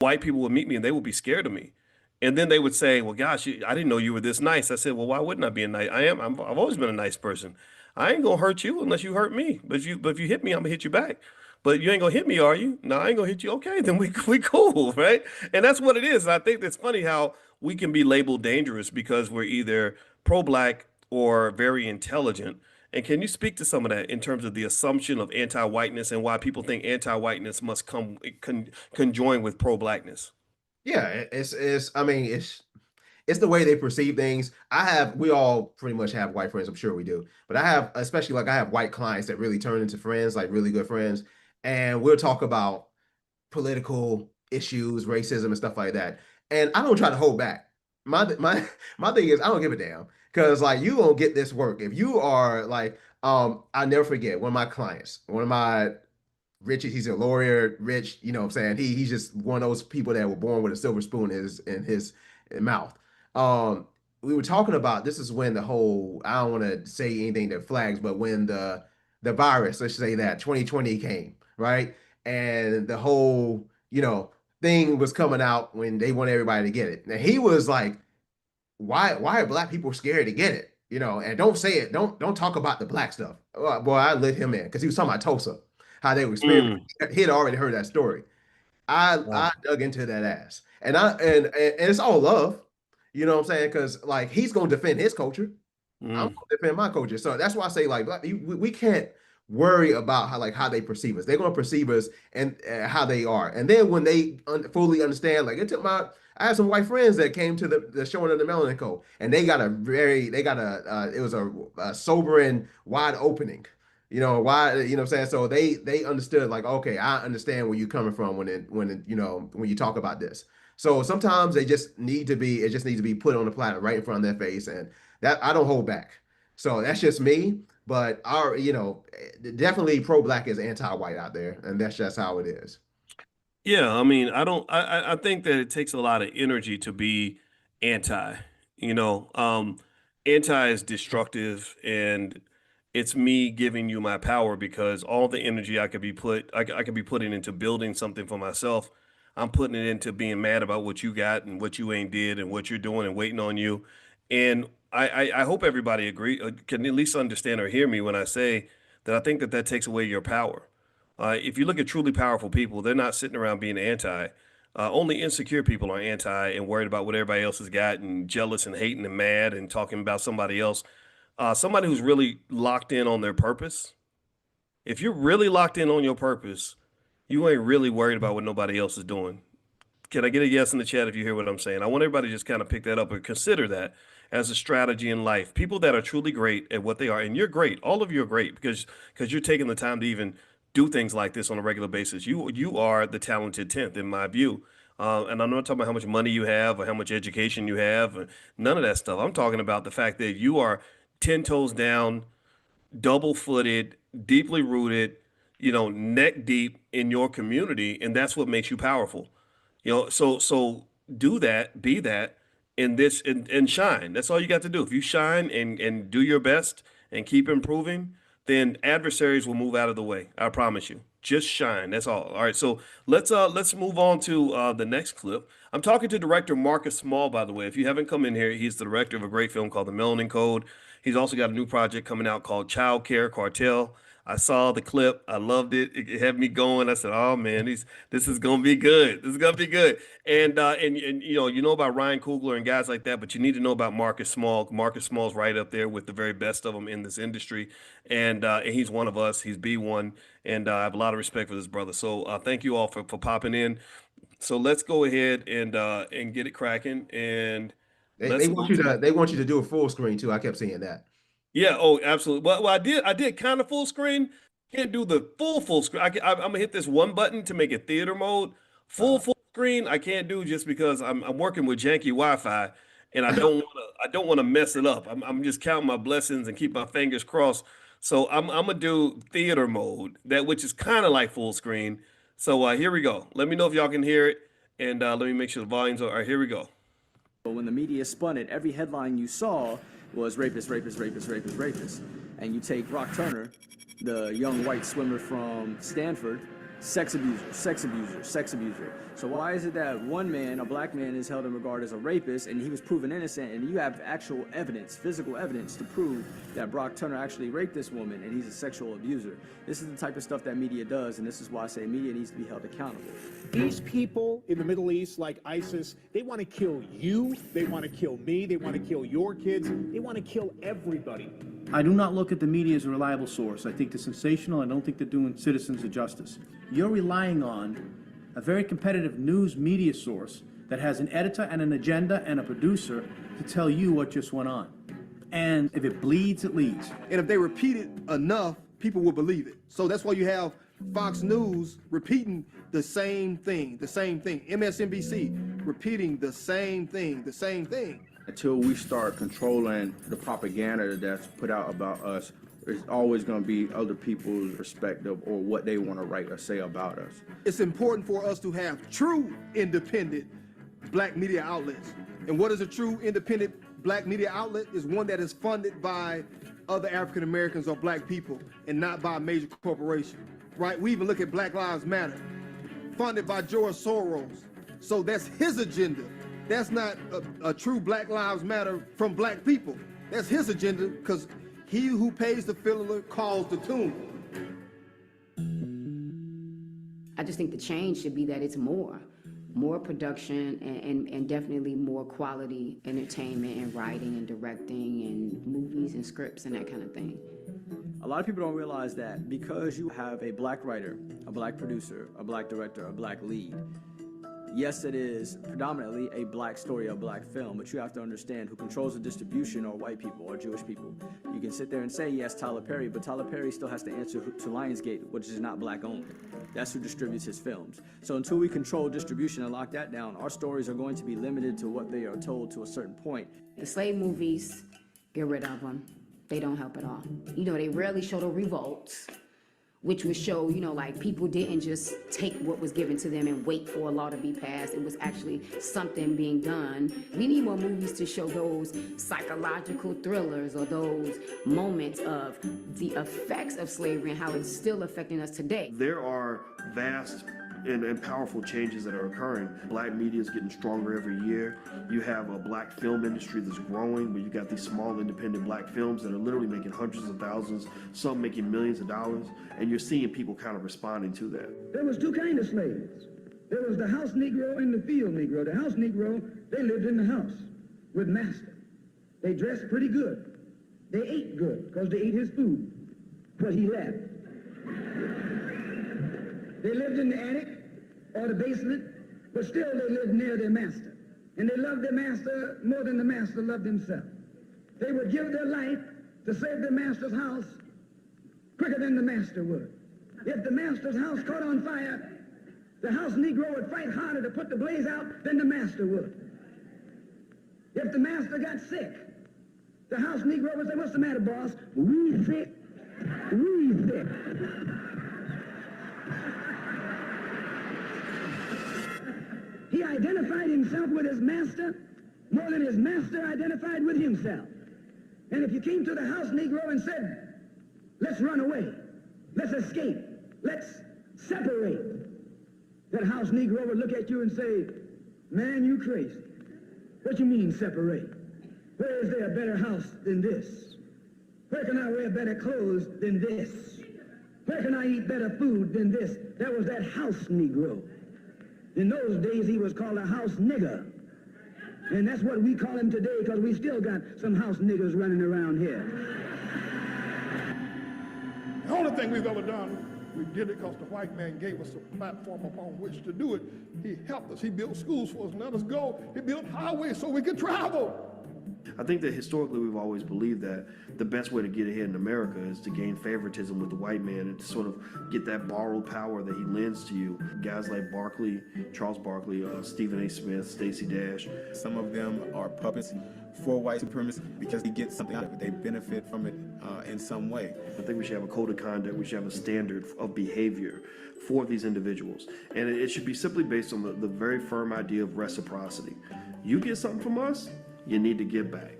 white people would meet me and they would be scared of me. And then they would say, "Well, gosh, I didn't know you were this nice." I said, "Well, why wouldn't I be a nice? I've always been a nice person. I ain't gonna hurt you unless you hurt me. But if you hit me, I'm gonna hit you back. But you ain't gonna hit me, are you? No, I ain't gonna hit you. Okay, then we cool, right?" And that's what it is. And I think it's funny how we can be labeled dangerous because we're either pro-black or very intelligent. And can you speak to some of that in terms of the assumption of anti-whiteness and why people think anti-whiteness must conjoin with pro-blackness? Yeah, I mean, it's the way they perceive things. We all pretty much have white friends, I'm sure we do. But I have, especially like I have white clients that really turn into friends, like really good friends. And we'll talk about political issues, racism, and stuff like that. And I don't try to hold back. My thing is I don't give a damn because like you won't get this work if you are like I never forget one of my clients, one of my Rich, he's a lawyer, rich, you know what I'm saying? He's just one of those people that were born with a silver spoon in his mouth. Um, we were talking about this is when the whole I don't want to say anything that flags, but when the virus, let's say that 2020 came, right? And the whole, thing was coming out when they want everybody to get it. And he was like, why are black people scared to get it? And don't say it. Don't talk about the black stuff. Boy, I let him in because he was talking about Tulsa, how they were experimenting. Mm, He had already heard that story. I wow. dug into that ass, and it's all love. You know what I'm saying? Because like he's gonna defend his culture. I'm Mm. gonna defend my culture. So that's why I say like we can't worry about how they perceive us. They're gonna perceive us and how they are. And then when they fully understand, like it took my I had some white friends that came to the showing of the Melanin Code, and it was a sobering wide opening. Why what I'm saying? So they understood like, okay, I understand where you're coming from when you talk about this. So sometimes it just needs to be put on the platter right in front of their face, and that I don't hold back. So that's just me. But definitely pro-black is anti-white out there, and that's just how it is. Yeah, I mean, I don't I think that it takes a lot of energy to be anti, you know. Anti is destructive and it's me giving you my power because all the energy I could be putting into building something for myself, I'm putting it into being mad about what you got and what you ain't did and what you're doing and waiting on you. And I hope everybody agree can at least understand or hear me when I say that I think that that takes away your power. If you look at truly powerful people, they're not sitting around being anti. Only insecure people are anti and worried about what everybody else has got and jealous and hating and mad and talking about somebody else. Somebody who's really locked in on their purpose. If you're really locked in on your purpose, you ain't really worried about what nobody else is doing. Can I get a yes in the chat if you hear what I'm saying? I want everybody to just kind of pick that up and consider that as a strategy in life. People that are truly great at what they are, and you're great. All of you are great because you're taking the time to even do things like this on a regular basis. You are the talented tenth in my view. And I'm not talking about how much money you have or how much education you have, or none of that stuff. I'm talking about the fact that you are 10 toes down, double footed, deeply rooted, neck deep in your community, and that's what makes you powerful. So do that, be that in this and shine. That's all you got to do. If you shine and do your best and keep improving, then adversaries will move out of the way. I promise you. Just shine. That's all. All right. So let's move on to the next clip. I'm talking to director Marcus Small, by the way. If you haven't come in here, he's the director of a great film called The Melanin Code. He's also got a new project coming out called Child Care Cartel. I saw the clip. I loved it. It had me going. I said, "Oh man, this is gonna be good. This is gonna be good." And you know about Ryan Coogler and guys like that, but you need to know about Marcus Small. Marcus Small's right up there with the very best of them in this industry, and he's one of us. He's B1, and I have a lot of respect for this brother. So thank you all for popping in. So let's go ahead and get it cracking, and They let's want go you to. to they want you to do a full screen too. I kept saying that. Yeah, oh, absolutely. Well, I did kind of full screen. Can't do the full screen. I'm gonna hit this one button to make it theater mode. Uh, Full screen, I can't do just because I'm working with janky Wi-Fi, and I don't want to mess it up. I'm just counting my blessings and keep my fingers crossed. So I'm gonna do theater mode, that which is kind of like full screen. So here we go. Let me know if y'all can hear it, and let me make sure the volumes are. All right, here we go. But when the media spun it, every headline you saw was rapist, rapist, rapist, rapist, rapist. And you take Brock Turner, the young white swimmer from Stanford, sex abuser, sex abuser, sex abuser. So why is it that one man, a black man, is held in regard as a rapist and he was proven innocent, and you have actual evidence, physical evidence to prove that Brock Turner actually raped this woman and he's a sexual abuser? This is the type of stuff that media does, and this is why I say media needs to be held accountable. These people in the Middle East, like ISIS, they want to kill you, they want to kill me, they want to kill your kids, they want to kill everybody. I do not look at the media as a reliable source. I think they're sensational. I don't think they're doing citizens a justice. You're relying on a very competitive news media source that has an editor and an agenda and a producer to tell you what just went on. And if it bleeds, it leads. And if they repeat it enough, people will believe it. So that's why you have Fox News repeating the same thing, MSNBC repeating the same thing. Until we start controlling the propaganda that's put out about us, it's always going to be other people's perspective or what they want to write or say about us. It's important for us to have true independent black media outlets. And what is a true independent black media outlet? Is one that is funded by other African Americans or black people and not by a major corporation, right? We even look at Black Lives Matter, funded by George Soros. So that's his agenda. That's not a true Black Lives Matter from black people. That's his agenda, because he who pays the fiddler calls the tune. I just think the change should be that it's more production and definitely more quality entertainment and writing and directing and movies and scripts and that kind of thing. A lot of people don't realize that because you have a black writer, a black producer, a black director, a black lead, yes, it is predominantly a black story, a black film, but you have to understand who controls the distribution are white people or Jewish people. You can sit there and say, yes, Tyler Perry, but Tyler Perry still has to answer to Lionsgate, which is not black owned. That's who distributes his films. So until we control distribution and lock that down, our stories are going to be limited to what they are told to a certain point. The slave movies, get rid of them. They don't help at all. You know, they rarely show the revolts, which would show, you know, like people didn't just take what was given to them and wait for a law to be passed. It was actually something being done. We need more movies to show those psychological thrillers or those moments of the effects of slavery and how it's still affecting us today. There are vast and powerful changes that are occurring. Black media is getting stronger every year. You have a black film industry that's growing, where you got these small independent black films that are literally making hundreds of thousands, some making millions of dollars, and you're seeing people kind of responding to that. There was two kinds of slaves. There was the house Negro and the field Negro. The house Negro, they lived in the house with master. They dressed pretty good. They ate good because they ate his food, but he left. They lived in the attic or the basement, but still they lived near their master. And they loved their master more than the master loved himself. They would give their life to save the master's house quicker than the master would. If the master's house caught on fire, the house Negro would fight harder to put the blaze out than the master would. If the master got sick, the house Negro would say, "What's the matter, boss?" "We sick. We sick." He identified himself with his master more than his master identified with himself. And if you came to the house Negro and said, "Let's run away, let's escape, let's separate," that house Negro would look at you and say, "Man, you crazy. What you mean separate? Where is there a better house than this? Where can I wear better clothes than this? Where can I eat better food than this?" That was that house Negro. In those days, he was called a house nigger. And that's what we call him today, because we still got some house niggers running around here. The only thing we've ever done, we did it because the white man gave us a platform upon which to do it. He helped us. He built schools for us and let us go. He built highways so we could travel. I think that historically we've always believed that the best way to get ahead in America is to gain favoritism with the white man and to sort of get that borrowed power that he lends to you. Guys like Barkley, Charles Barkley, Stephen A. Smith, Stacey Dash. Some of them are puppets for white supremacy because they get something out of it. They benefit from it in some way. I think we should have a code of conduct. We should have a standard of behavior for these individuals. And it should be simply based on the very firm idea of reciprocity. You get something from us, you need to give back.